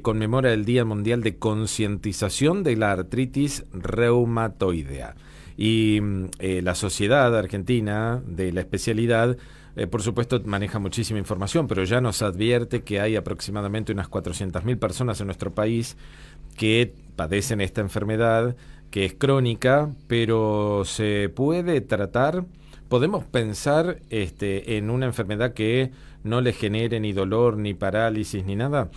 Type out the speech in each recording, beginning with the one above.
conmemora el Día Mundial de Concientización de la Artritis Reumatoidea. Y la Sociedad Argentina de la especialidad, por supuesto, maneja muchísima información, pero ya nos advierte que hay aproximadamente unas 400.000 personas en nuestro país que padecen esta enfermedad, que es crónica, pero se puede tratar. Podemos pensar en una enfermedad que no le genere ni dolor, ni parálisis, ni nada.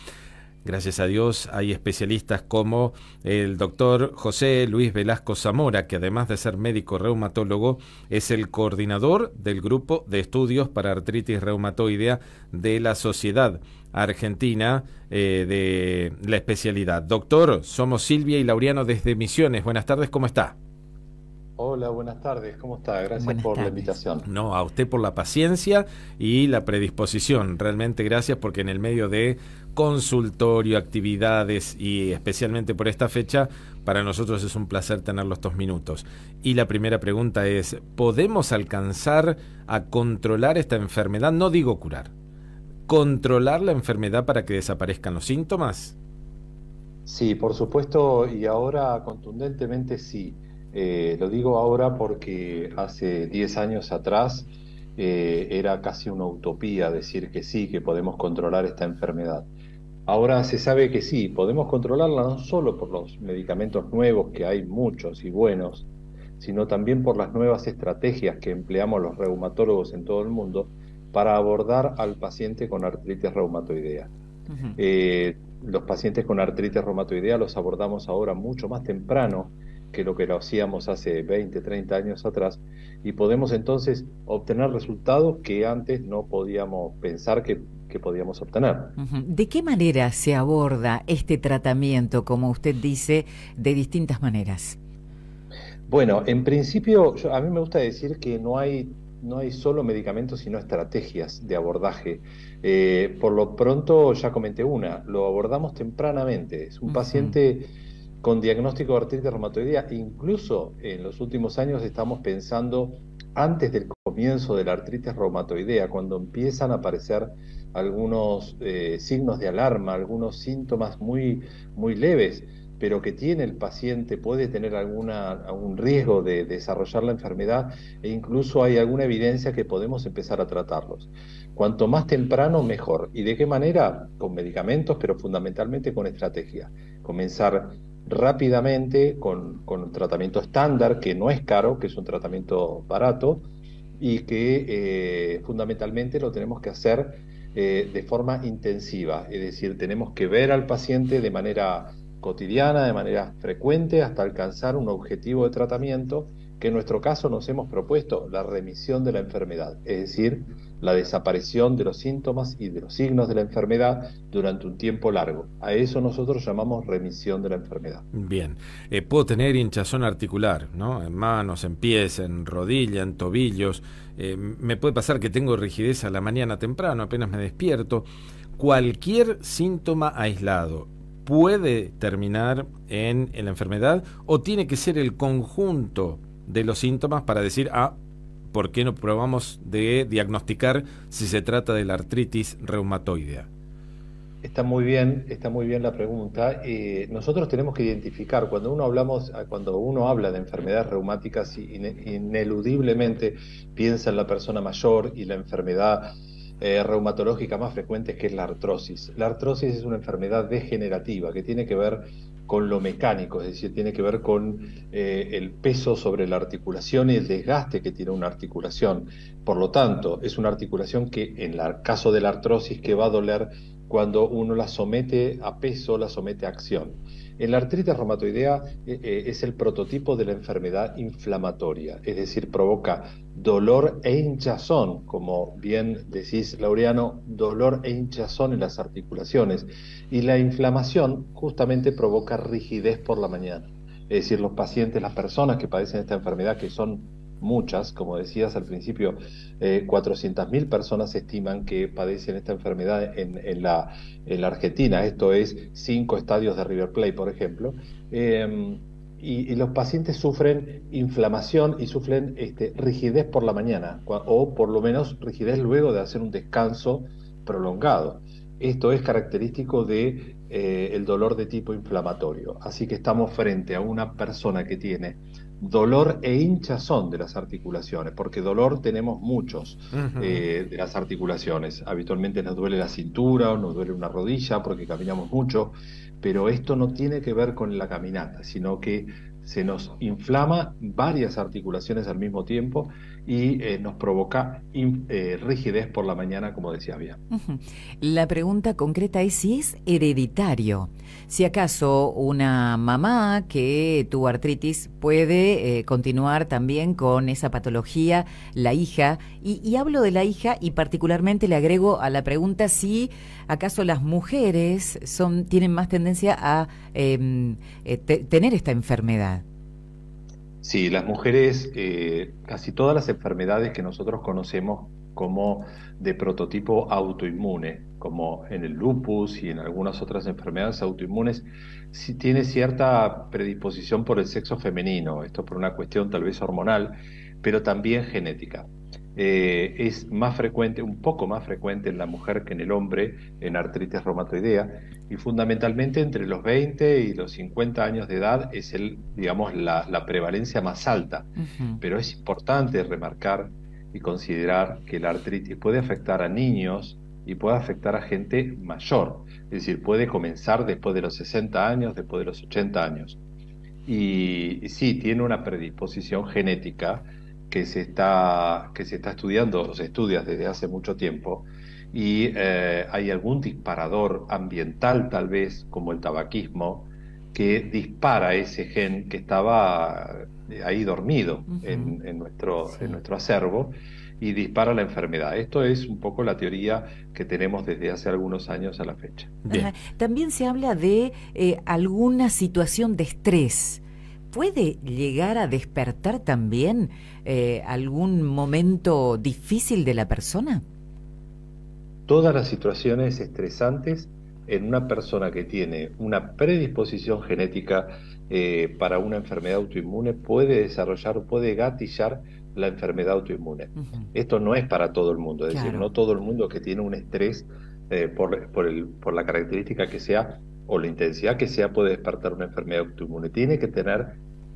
Gracias a Dios hay especialistas como el doctor José Luis Velasco Zamora, que además de ser médico reumatólogo, es el coordinador del grupo de estudios para artritis reumatoidea de la Sociedad Argentina de la especialidad. Doctor, somos Silvia y Laureano desde Misiones. Buenas tardes, ¿cómo está? Hola, buenas tardes, ¿cómo está? Gracias Buenas por la tardes. invitación. No, a usted por la paciencia y la predisposición. Realmente gracias, porque en el medio de consultorio, actividades y especialmente por esta fecha, para nosotros es un placer tenerlos estos minutos. Y la primera pregunta es, ¿podemos alcanzar a controlar esta enfermedad? No digo curar. ¿Controlar la enfermedad para que desaparezcan los síntomas? Sí, por supuesto, y ahora contundentemente sí. Lo digo ahora porque hace 10 años atrás era casi una utopía decir que sí, que podemos controlar esta enfermedad. Ahora se sabe que sí, podemos controlarla no solo por los medicamentos nuevos, que hay muchos y buenos, sino también por las nuevas estrategias que empleamos los reumatólogos en todo el mundo para abordar al paciente con artritis reumatoidea. Ujú. Los pacientes con artritis reumatoidea los abordamos ahora mucho más temprano que lo que lo hacíamos hace 20, 30 años atrás, y podemos entonces obtener resultados que antes no podíamos pensar que podíamos obtener. Ujú. ¿De qué manera se aborda este tratamiento, como usted dice, de distintas maneras? Bueno, en principio, a mí me gusta decir que no hay solo medicamentos, sino estrategias de abordaje. Por lo pronto, ya comenté una, lo abordamos tempranamente. Es un Ujú. paciente con diagnóstico de artritis reumatoidea. Incluso en los últimos años estamos pensando antes del comienzo de la artritis reumatoidea, cuando empiezan a aparecer algunos signos de alarma, algunos síntomas muy, muy leves, pero que tiene el paciente, puede tener algún riesgo de desarrollar la enfermedad, e incluso hay alguna evidencia que podemos empezar a tratarlos. Cuanto más temprano, mejor. ¿Y de qué manera? Con medicamentos, pero fundamentalmente con estrategia. Comenzar rápidamente con un tratamiento estándar, que no es caro, que es un tratamiento barato, y que fundamentalmente lo tenemos que hacer de forma intensiva, es decir, tenemos que ver al paciente de manera cotidiana, de manera frecuente, hasta alcanzar un objetivo de tratamiento que en nuestro caso nos hemos propuesto, la remisión de la enfermedad, es decir, la desaparición de los síntomas y de los signos de la enfermedad durante un tiempo largo. A eso nosotros llamamos remisión de la enfermedad. Bien, puedo tener hinchazón articular, ¿no? En manos, en pies, en rodilla, en tobillos. Me puede pasar que tengo rigidez a la mañana temprano, apenas me despierto. Cualquier síntoma aislado puede terminar en la enfermedad, o tiene que ser el conjunto de los síntomas para decir, ¿por qué no probamos de diagnosticar si se trata de la artritis reumatoidea? Está muy bien la pregunta. Nosotros tenemos que identificar, cuando uno habla de enfermedades reumáticas, ineludiblemente piensa en la persona mayor, y la enfermedad reumatológica más frecuente, que es la artrosis. La artrosis es una enfermedad degenerativa que tiene que ver con lo mecánico, es decir, tiene que ver con el peso sobre la articulación y el desgaste que tiene una articulación. Por lo tanto, es una articulación que, en el caso de la artrosis, que va a doler cuando uno la somete a peso, la somete a acción. En la artritis reumatoidea es el prototipo de la enfermedad inflamatoria, es decir, provoca dolor e hinchazón, como bien decís, Laureano, dolor e hinchazón en las articulaciones. Y la inflamación justamente provoca rigidez por la mañana. Es decir, los pacientes, las personas que padecen esta enfermedad, que son muchas, como decías al principio, 400.000 personas se estiman que padecen esta enfermedad en la Argentina. Esto es 5 estadios de River Plate, por ejemplo. Y los pacientes sufren inflamación y sufren rigidez por la mañana, o por lo menos rigidez luego de hacer un descanso prolongado. Esto es característico de el dolor de tipo inflamatorio. Así que estamos frente a una persona que tiene dolor e hinchazón de las articulaciones, porque dolor tenemos muchos de las articulaciones. Habitualmente nos duele la cintura o nos duele una rodilla porque caminamos mucho, pero esto no tiene que ver con la caminata, sino que se nos inflama varias articulaciones al mismo tiempo y nos provoca rigidez por la mañana, como decías bien. La pregunta concreta es si es hereditario. Si acaso una mamá que tuvo artritis puede continuar también con esa patología, la hija, y hablo de la hija y particularmente le agrego a la pregunta si acaso las mujeres tienen más tendencia a tener esta enfermedad. Sí, las mujeres, casi todas las enfermedades que nosotros conocemos como de prototipo autoinmune, como en el lupus y en algunas otras enfermedades autoinmunes, sí tiene cierta predisposición por el sexo femenino, esto por una cuestión tal vez hormonal, pero también genética. Es más frecuente, un poco más frecuente en la mujer que en el hombre, en artritis reumatoidea, y fundamentalmente entre los 20 y los 50 años de edad es digamos, la prevalencia más alta. Pero es importante remarcar y considerar que la artritis puede afectar a niños y puede afectar a gente mayor, es decir, puede comenzar después de los 60 años, después de los 80 años. Y sí, tiene una predisposición genética que se está estudiando, o se estudia desde hace mucho tiempo, y hay algún disparador ambiental tal vez, como el tabaquismo, que dispara ese gen que estaba ahí dormido en nuestro acervo y dispara la enfermedad. Esto es un poco la teoría que tenemos desde hace algunos años a la fecha. También se habla de alguna situación de estrés. ¿Puede llegar a despertar también algún momento difícil de la persona? Todas las situaciones estresantes en una persona que tiene una predisposición genética para una enfermedad autoinmune puede desarrollar o puede gatillar la enfermedad autoinmune. Esto no es para todo el mundo, es decir, no todo el mundo que tiene un estrés por la característica que sea o la intensidad que sea puede despertar una enfermedad autoinmune. Tiene que tener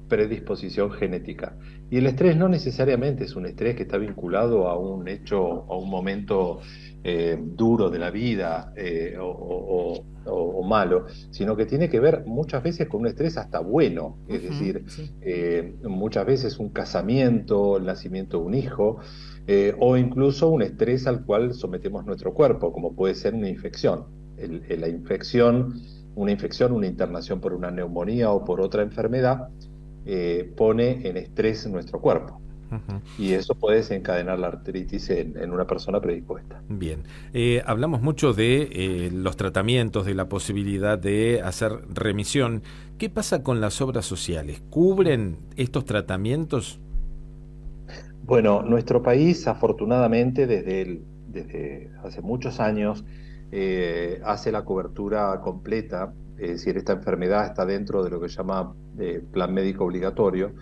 predisposición genética. Y el estrés no necesariamente es un estrés que está vinculado a un hecho, a un momento duro de la vida o malo, sino que tiene que ver muchas veces con un estrés hasta bueno, es decir, muchas veces un casamiento, el nacimiento de un hijo, o incluso un estrés al cual sometemos nuestro cuerpo, como puede ser una infección. La infección, una internación por una neumonía o por otra enfermedad, pone en estrés nuestro cuerpo. Y eso puede desencadenar la artritis en una persona predispuesta. Bien, hablamos mucho de los tratamientos, de la posibilidad de hacer remisión. ¿Qué pasa con las obras sociales? ¿Cubren estos tratamientos? Bueno, nuestro país, afortunadamente, desde hace muchos años, hace la cobertura completa, es decir, esta enfermedad está dentro de lo que se llama plan médico obligatorio,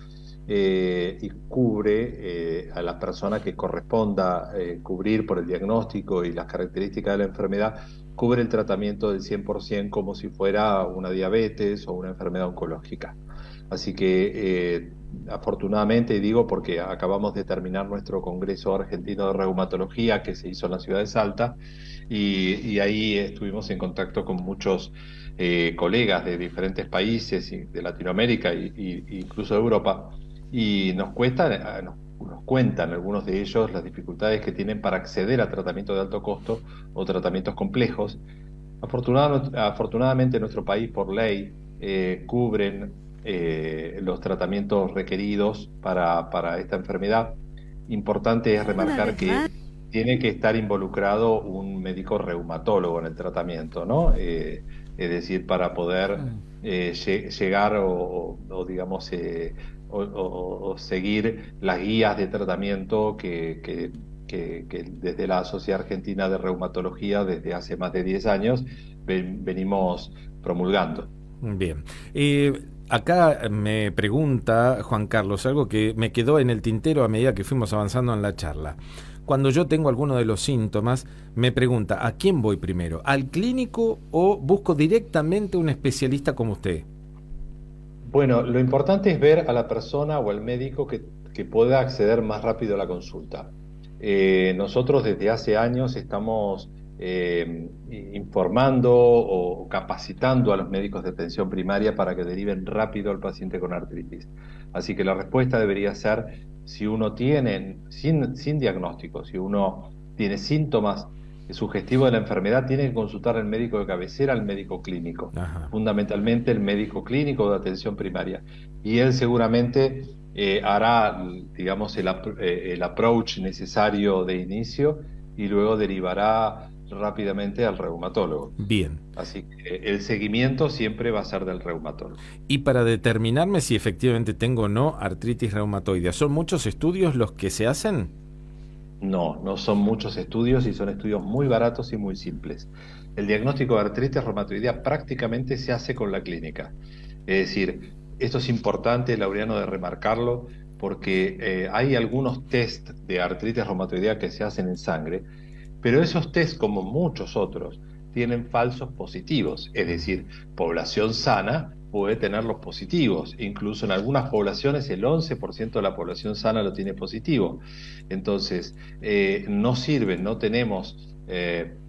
y cubre a la persona que corresponda cubrir por el diagnóstico y las características de la enfermedad, cubre el tratamiento del 100% como si fuera una diabetes o una enfermedad oncológica. Así que afortunadamente, digo porque acabamos de terminar nuestro Congreso Argentino de Reumatología que se hizo en la ciudad de Salta, y ahí estuvimos en contacto con muchos colegas de diferentes países de Latinoamérica e incluso de Europa, y nos cuentan algunos de ellos las dificultades que tienen para acceder a tratamientos de alto costo o tratamientos complejos. Afortunadamente en nuestro país, por ley, cubren los tratamientos requeridos para esta enfermedad. Importante es remarcar que tiene que estar involucrado un médico reumatólogo en el tratamiento, ¿no? Es decir, para poder llegar digamos, o seguir las guías de tratamiento que desde la Sociedad Argentina de Reumatología desde hace más de 10 años venimos promulgando. Bien. Acá me pregunta Juan Carlos algo que me quedó en el tintero a medida que fuimos avanzando en la charla. cuando yo tengo alguno de los síntomas, me pregunta, ¿a quién voy primero? ¿Al clínico o busco directamente un especialista como usted? Bueno, lo importante es ver a la persona o al médico que pueda acceder más rápido a la consulta. Nosotros desde hace años estamos informando o capacitando a los médicos de atención primaria para que deriven rápido al paciente con artritis. Así que la respuesta debería ser, si uno tiene, sin diagnóstico, si uno tiene síntomas sugestivos de la enfermedad, tiene que consultar al médico de cabecera, al médico clínico, Ajá. fundamentalmente el médico clínico de atención primaria. Y él seguramente hará, digamos, el approach necesario de inicio y luego derivará rápidamente al reumatólogo. Bien. Así que el seguimiento siempre va a ser del reumatólogo. Y para determinarme si efectivamente tengo o no artritis reumatoidea, ¿son muchos estudios los que se hacen? No, no son muchos estudios y son estudios muy baratos y muy simples. El diagnóstico de artritis reumatoidea prácticamente se hace con la clínica. Es decir, esto es importante, Laureano, de remarcarlo, porque hay algunos test de artritis reumatoidea que se hacen en sangre, pero esos test, como muchos otros, tienen falsos positivos. Es decir, población sana puede tener los positivos. Incluso en algunas poblaciones el 11% de la población sana lo tiene positivo. Entonces, no sirve, no tenemos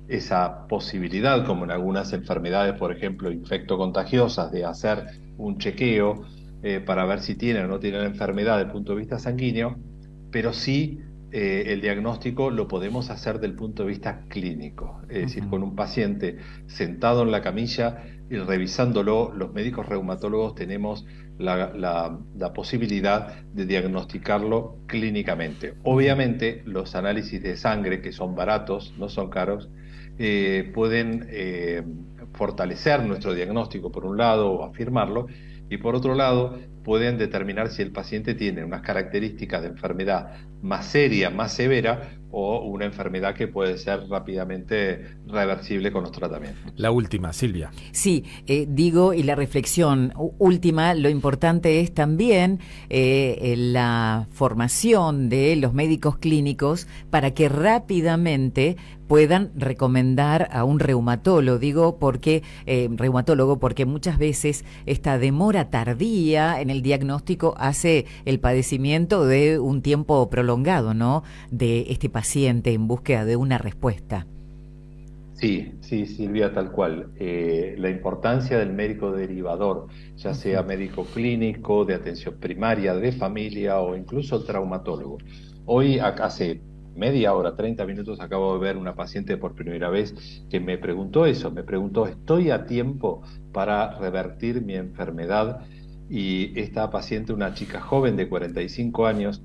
esa posibilidad, como en algunas enfermedades, por ejemplo, infectocontagiosas, de hacer un chequeo para ver si tienen o no tienen la enfermedad desde el punto de vista sanguíneo, pero sí el diagnóstico lo podemos hacer desde el punto de vista clínico, es decir, con un paciente sentado en la camilla y revisándolo, los médicos reumatólogos tenemos la posibilidad de diagnosticarlo clínicamente. Obviamente, los análisis de sangre, que son baratos, no son caros, pueden fortalecer nuestro diagnóstico por un lado o afirmarlo, y por otro lado pueden determinar si el paciente tiene unas características de enfermedad más seria, más severa, o una enfermedad que puede ser rápidamente reversible con los tratamientos. La última, Silvia. Sí, digo, y la reflexión última, lo importante es también la formación de los médicos clínicos para que rápidamente puedan recomendar a un reumatólogo, reumatólogo, porque muchas veces esta demora tardía en el diagnóstico hace el padecimiento de un tiempo prolongado, ¿no?, de este paciente en búsqueda de una respuesta. Sí, sí, Silvia, tal cual. La importancia del médico derivador, ya sea médico clínico, de atención primaria, de familia o incluso traumatólogo. Hoy, hace media hora, 30 minutos, acabo de ver una paciente por primera vez que me preguntó eso, me preguntó, ¿estoy a tiempo para revertir mi enfermedad? Y esta paciente, una chica joven de 45 años,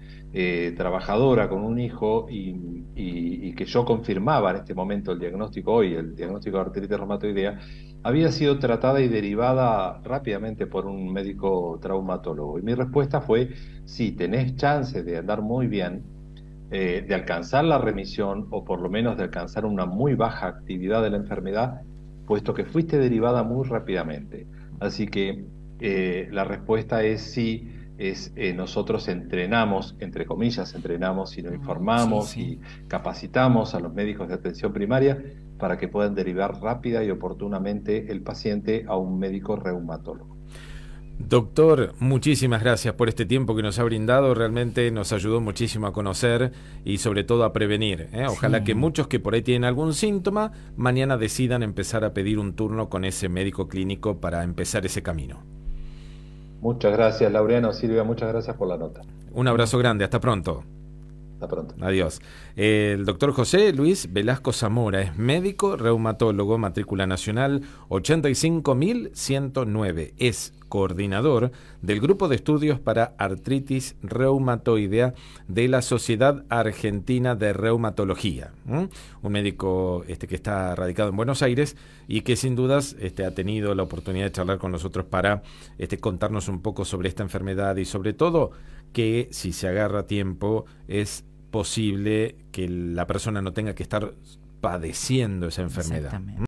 trabajadora con un hijo y que yo confirmaba en este momento el diagnóstico hoy, el diagnóstico de artritis reumatoidea, había sido tratada y derivada rápidamente por un médico traumatólogo. Y mi respuesta fue, sí, tenés chance de andar muy bien, de alcanzar la remisión o por lo menos de alcanzar una muy baja actividad de la enfermedad, puesto que fuiste derivada muy rápidamente. Así que la respuesta es sí. Nosotros entrenamos, entre comillas, entrenamos y nos informamos Sí. y capacitamos a los médicos de atención primaria para que puedan derivar rápida y oportunamente el paciente a un médico reumatólogo. Doctor, muchísimas gracias por este tiempo que nos ha brindado, realmente nos ayudó muchísimo a conocer y sobre todo a prevenir, ¿eh? Ojalá que muchos que por ahí tienen algún síntoma, mañana decidan empezar a pedir un turno con ese médico clínico para empezar ese camino. Muchas gracias, Laureano. Silvia, muchas gracias por la nota. Un abrazo grande, hasta pronto. Hasta pronto. Adiós. El doctor José Luis Velasco Zamora es médico reumatólogo, matrícula nacional 85.109. Es coordinador del Grupo de Estudios para Artritis Reumatoidea de la Sociedad Argentina de Reumatología. Un médico que está radicado en Buenos Aires y que sin dudas ha tenido la oportunidad de charlar con nosotros para contarnos un poco sobre esta enfermedad y sobre todo que si se agarra a tiempo es posible que la persona no tenga que estar padeciendo esa enfermedad.